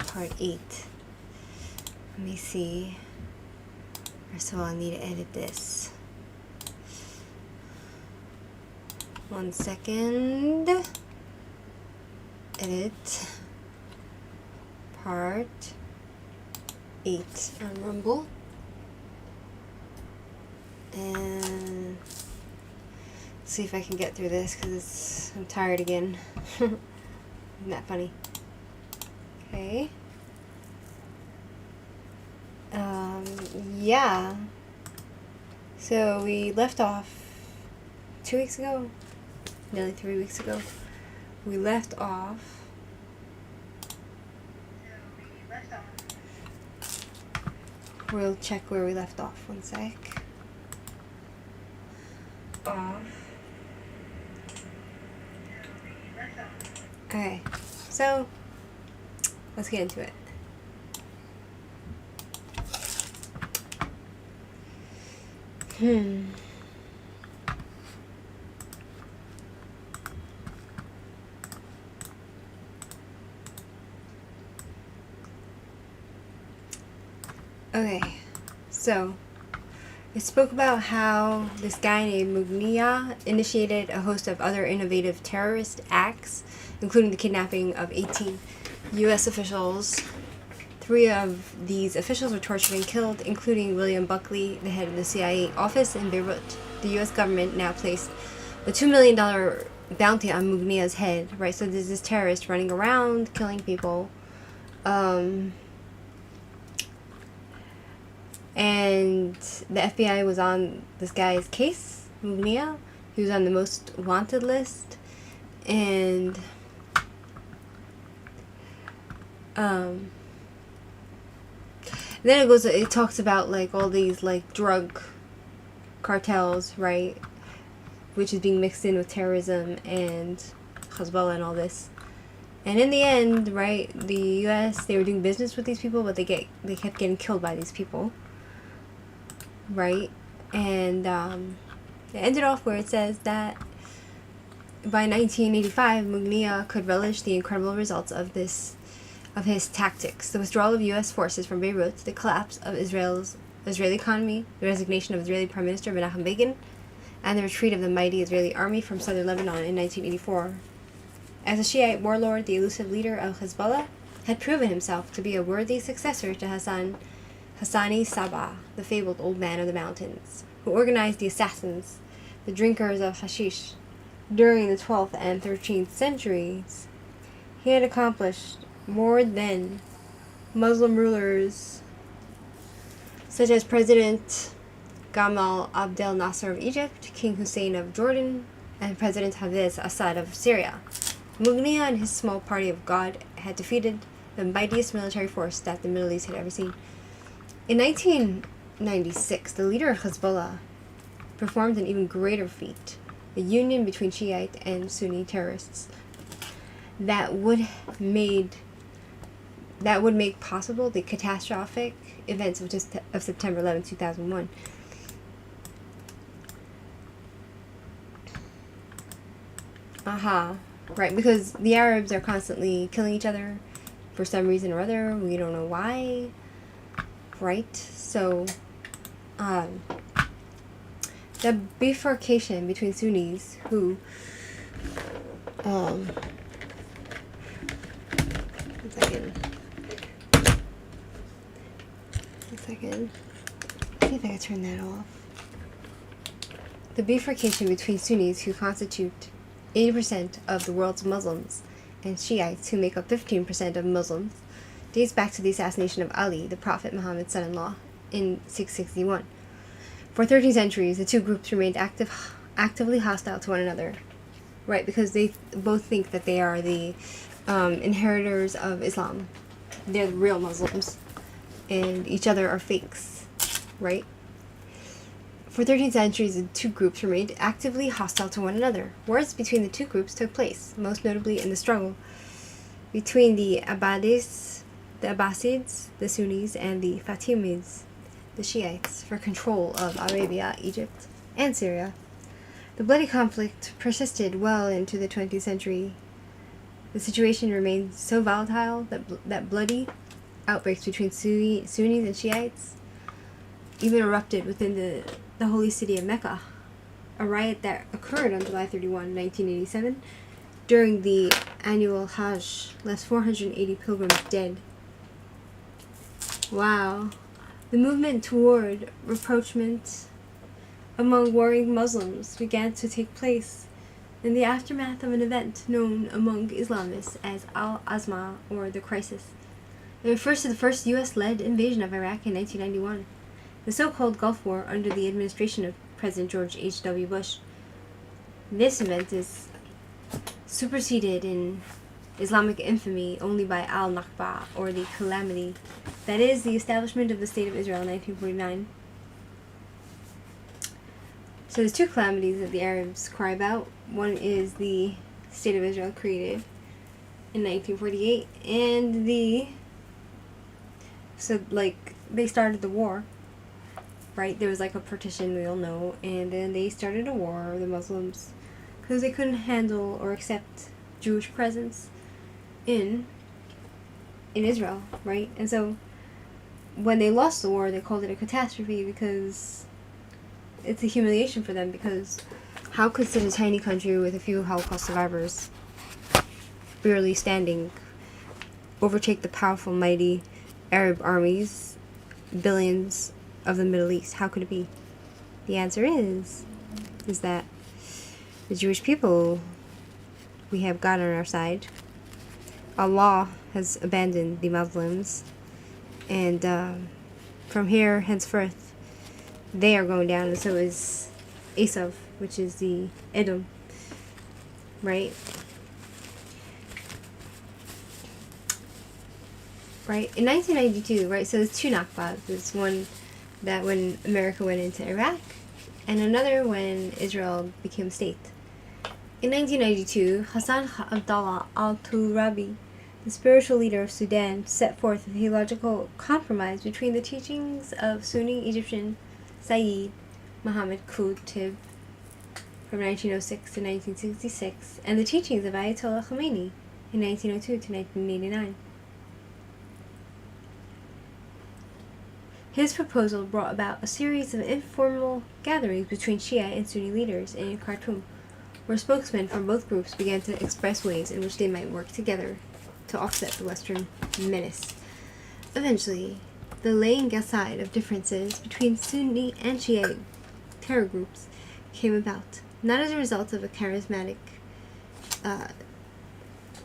part 8. Let me see. First of all, I need to edit this. 1 second. Edit. Part 8 on Rumble. And see if I can get through this because I'm tired again. Isn't that funny? Okay. Yeah. So we left off 2 weeks ago, nearly 3 weeks ago. We left off. We'll check where we left off. 1 sec. Okay, so let's get into it. Okay, so it spoke about how this guy named Mugnia initiated a host of other innovative terrorist acts, including the kidnapping of 18 U.S. officials. 3 of these officials were tortured and killed, including William Buckley, the head of the CIA office in Beirut. The U.S. government now placed a $2 million bounty on Mugnia's head, right? So there's this terrorist running around, killing people. And the FBI was on this guy's case, Mugnia. He was on the most wanted list. And then it talks about like all these like drug cartels, right, which is being mixed in with terrorism and Hezbollah and all this. And in the end, right, the US, they were doing business with these people, but they kept getting killed by these people, right? And it ended off where it says that by 1985, Mugnia could relish the incredible results of his tactics: the withdrawal of U.S. forces from Beirut, the collapse of Israeli economy, the resignation of Israeli Prime Minister Menachem Begin, and the retreat of the mighty Israeli army from southern Lebanon in 1984. As a Shiite warlord, the elusive leader of Hezbollah had proven himself to be a worthy successor to Hassani Sabah, the fabled old man of the mountains, who organized the assassins, the drinkers of hashish, during the 12th and 13th centuries. He had accomplished more than Muslim rulers such as President Gamal Abdel Nasser of Egypt, King Hussein of Jordan, and President Hafez Assad of Syria. Mugnia and his small party of God had defeated the mightiest military force that the Middle East had ever seen. In 1996, the leader of Hezbollah performed an even greater feat: a union between Shiite and Sunni terrorists that would make possible the catastrophic events of September 11, 2001. Right, because the Arabs are constantly killing each other for some reason or other. We don't know why. Right? So, the bifurcation between Sunnis who, one second. See if I can turn that off. The bifurcation between Sunnis, who constitute 80% of the world's Muslims, and Shiites, who make up 15% of Muslims, dates back to the assassination of Ali, the Prophet Muhammad's son-in-law, in 661. For 13 centuries, the two groups remained actively hostile to one another, right? Because they both think that they are the inheritors of Islam. They're the real Muslims, and each other are fakes, right? For 13 centuries, the two groups remained actively hostile to one another. Wars between the two groups took place, most notably in the struggle between the Abbasids, the Sunnis, and the Fatimids, the Shiites, for control of Arabia, Egypt, and Syria. The bloody conflict persisted well into the 20th century. The situation remained so volatile that bloody outbreaks between Sunnis and Shiites even erupted within the holy city of Mecca. A riot that occurred on July 31, 1987, during the annual Hajj, left 480 pilgrims dead. Wow. The movement toward rapprochement among warring Muslims began to take place in the aftermath of an event known among Islamists as Al-Azma, or the Crisis. It refers to the first U.S.-led invasion of Iraq in 1991. The so-called Gulf War under the administration of President George H.W. Bush. This event is superseded in Islamic infamy only by Al-Nakba, or the Calamity, that is, the establishment of the State of Israel in 1949. So there's two calamities that the Arabs cry about. One is the State of Israel created in 1948, and they started the war, right? There was like a partition, we all know, and then they started a war, the Muslims, because they couldn't handle or accept Jewish presence in Israel, right? And so when they lost the war, they called it a catastrophe because it's a humiliation for them, because how could such a tiny country with a few Holocaust survivors barely standing overtake the powerful, mighty Arab armies, billions of the Middle East? How could it be? The answer is that the Jewish people, we have God on our side. Allah has abandoned the Muslims, and from here henceforth they are going down, and so is Esav, which is the Edom, right? Right, in 1992, right, so there's two Nakbas. There's one that when America went into Iraq, and another when Israel became a state. In 1992, Hassan Abdallah al-Turabi, the spiritual leader of Sudan, set forth a theological compromise between the teachings of Sunni Egyptian Sayyid Muhammad Qutb from 1906 to 1966, and the teachings of Ayatollah Khomeini in 1902 to 1989. His proposal brought about a series of informal gatherings between Shia and Sunni leaders in Khartoum, where spokesmen from both groups began to express ways in which they might work together to offset the Western menace. Eventually, the laying aside of differences between Sunni and Shia terror groups came about, not as a result of a charismatic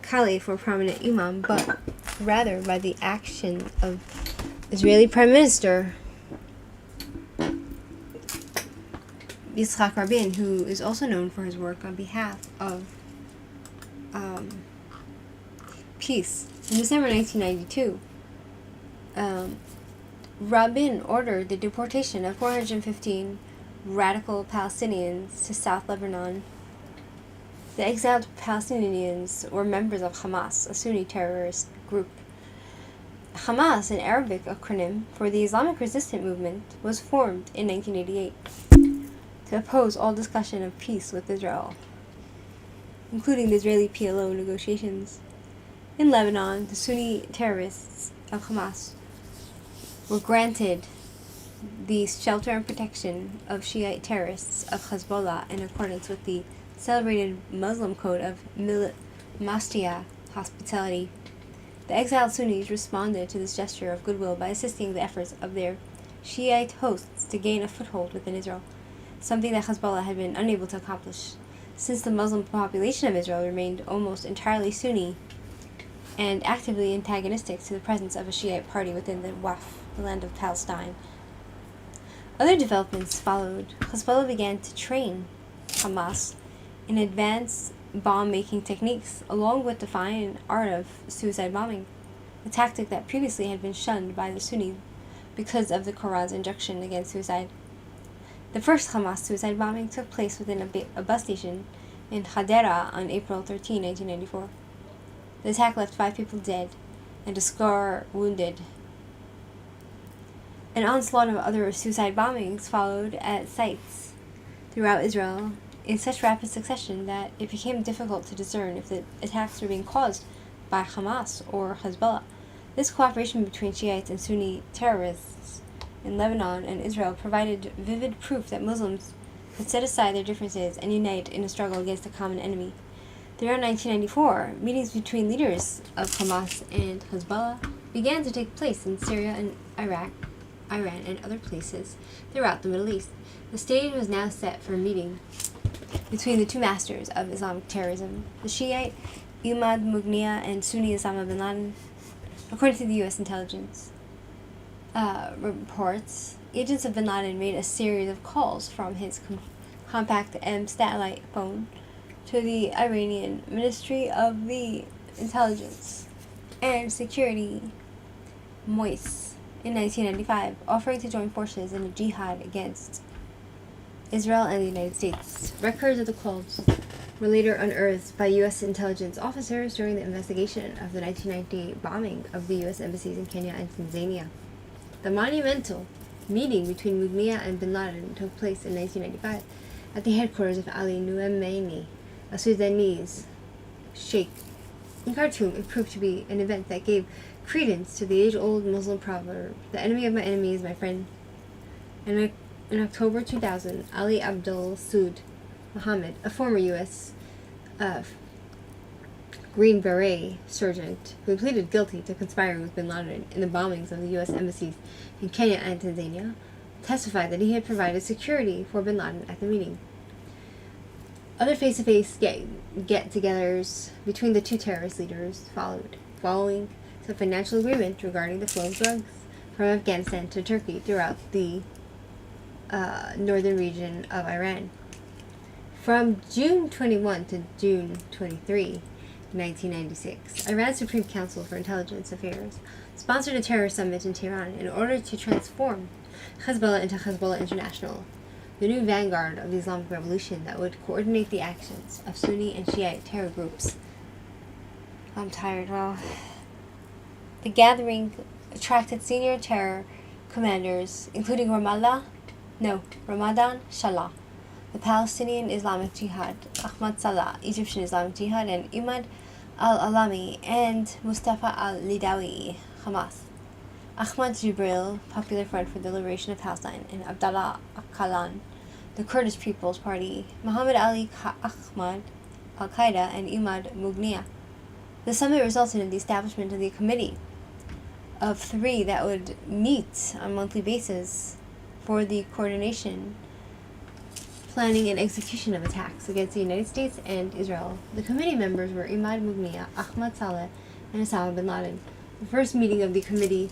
caliph or prominent imam, but rather by the action of Israeli Prime Minister Yitzhak Rabin, who is also known for his work on behalf of peace. In December 1992, Rabin ordered the deportation of 415 radical Palestinians to South Lebanon. The exiled Palestinians were members of Hamas, a Sunni terrorist group. Hamas, an Arabic acronym for the Islamic Resistance Movement, was formed in 1988 to oppose all discussion of peace with Israel, including the Israeli PLO negotiations. In Lebanon, the Sunni terrorists of Hamas were granted the shelter and protection of Shiite terrorists of Hezbollah in accordance with the celebrated Muslim code of Mastia hospitality. The exiled Sunnis responded to this gesture of goodwill by assisting the efforts of their Shiite hosts to gain a foothold within Israel, something that Hezbollah had been unable to accomplish, since the Muslim population of Israel remained almost entirely Sunni and actively antagonistic to the presence of a Shiite party within the Waqf, the land of Palestine. Other developments followed. Hezbollah began to train Hamas in advanced bomb-making techniques, along with the fine art of suicide bombing, a tactic that previously had been shunned by the Sunnis because of the Quran's injunction against suicide. The first Hamas suicide bombing took place within a bus station in Hadera on April 13, 1994. The attack left 5 people dead and a score wounded. An onslaught of other suicide bombings followed at sites throughout Israel in such rapid succession that it became difficult to discern if the attacks were being caused by Hamas or Hezbollah. This cooperation between Shiites and Sunni terrorists in Lebanon and Israel provided vivid proof that Muslims could set aside their differences and unite in a struggle against a common enemy. Throughout 1994, meetings between leaders of Hamas and Hezbollah began to take place in Syria and Iraq, Iran, and other places throughout the Middle East. The stage was now set for a meeting between the two masters of Islamic terrorism, the Shiite Imad Mughniya and Sunni Osama bin Laden. According to the U.S. intelligence reports, agents of bin Laden made a series of calls from his compact M satellite phone to the Iranian Ministry of the Intelligence and Security, MOIS, in 1995, offering to join forces in a jihad against Israel and the United States. Records of the calls were later unearthed by U.S. intelligence officers during the investigation of the 1998 bombing of the U.S. embassies in Kenya and Tanzania. The monumental meeting between Mughniya and bin Laden took place in 1995 at the headquarters of Ali Noumeini, a Sudanese sheikh. In Khartoum, it proved to be an event that gave credence to the age-old Muslim proverb, "The enemy of my enemy is my friend." In October 2000, Ali Abdul Sood Mohammed, a former U.S. Green Beret sergeant who pleaded guilty to conspiring with bin Laden in the bombings of the U.S. embassies in Kenya and Tanzania, testified that he had provided security for bin Laden at the meeting. Other face-to-face get-togethers between the two terrorist leaders followed, following some financial agreement regarding the flow of drugs from Afghanistan to Turkey throughout the northern region of Iran. From June 21 to June 23, 1996, Iran's Supreme Council for Intelligence Affairs sponsored a terror summit in Tehran in order to transform Hezbollah into Hezbollah International, the new vanguard of the Islamic Revolution that would coordinate the actions of Sunni and Shiite terror groups. I'm tired, wow. The gathering attracted senior terror commanders, including Ramadan Shalah, the Palestinian Islamic Jihad, Ahmad Salah, Egyptian Islamic Jihad, and Imad al-Alami, and Mustafa al-Lidawi, Hamas. Ahmad Jibril, Popular Front for the Liberation of Palestine, and Abdallah Akalan, the Kurdish People's Party, Muhammad Ali Ahmad, Al-Qaeda, and Imad Mughniya. The summit resulted in the establishment of the committee of 3 that would meet on a monthly basis for the coordination, planning, and execution of attacks against the United States and Israel. The committee members were Imad Mughniya, Ahmad Saleh, and Osama bin Laden. The first meeting of the committee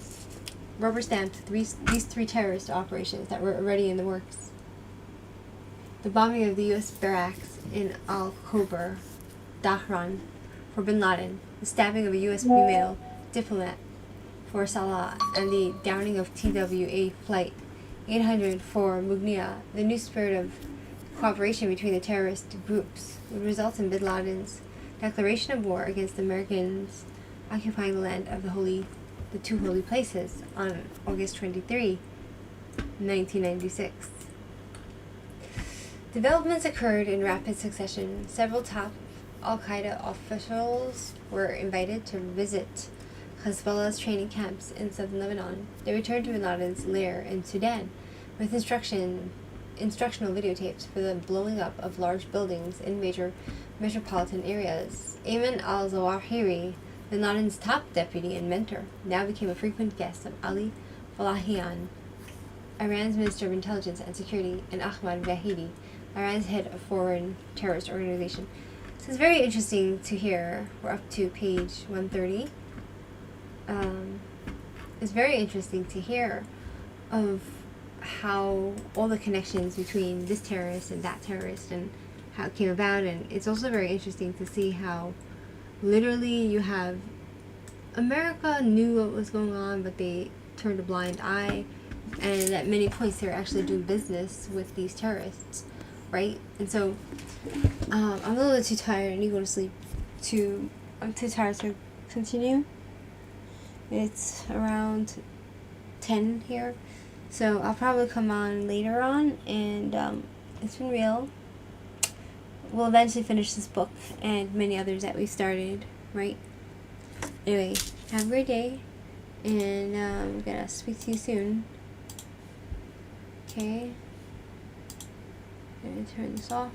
rubber-stamped these 3 terrorist operations that were already in the works. The bombing of the U.S. barracks in Al-Khobar, Dhahran, for bin Laden, the stabbing of a U.S. female diplomat for Salah, and the downing of TWA Flight 800 for Mughniya. The new spirit of cooperation between the terrorist groups would result in bin Laden's declaration of war against the Americans occupying the land of the 2 holy places on August 23, 1996. Developments occurred in rapid succession. Several top Al-Qaeda officials were invited to visit Hezbollah's training camps in southern Lebanon. They returned to bin Laden's lair in Sudan with instructional videotapes for the blowing up of large buildings in major metropolitan areas. Ayman al-Zawahiri, bin Laden's top deputy and mentor, now became a frequent guest of Ali Falahian, Iran's Minister of Intelligence and Security, and Ahmad Vahidi, Iran's head of foreign terrorist organization. So it's very interesting to hear. We're up to page 130. It's very interesting to hear of how all the connections between this terrorist and that terrorist and how it came about. And it's also very interesting to see how literally you have America knew what was going on, but they turned a blind eye, and at many points they were actually doing business with these terrorists, right? And so I'm a little bit too tired. I need to go to sleep. I'm too tired to continue. It's around 10 here, so I'll probably come on later on, and it's been real. We'll eventually finish this book and many others that we started, right? Anyway, have a great day. And I'm gonna speak to you soon. Okay. I'm gonna turn this off.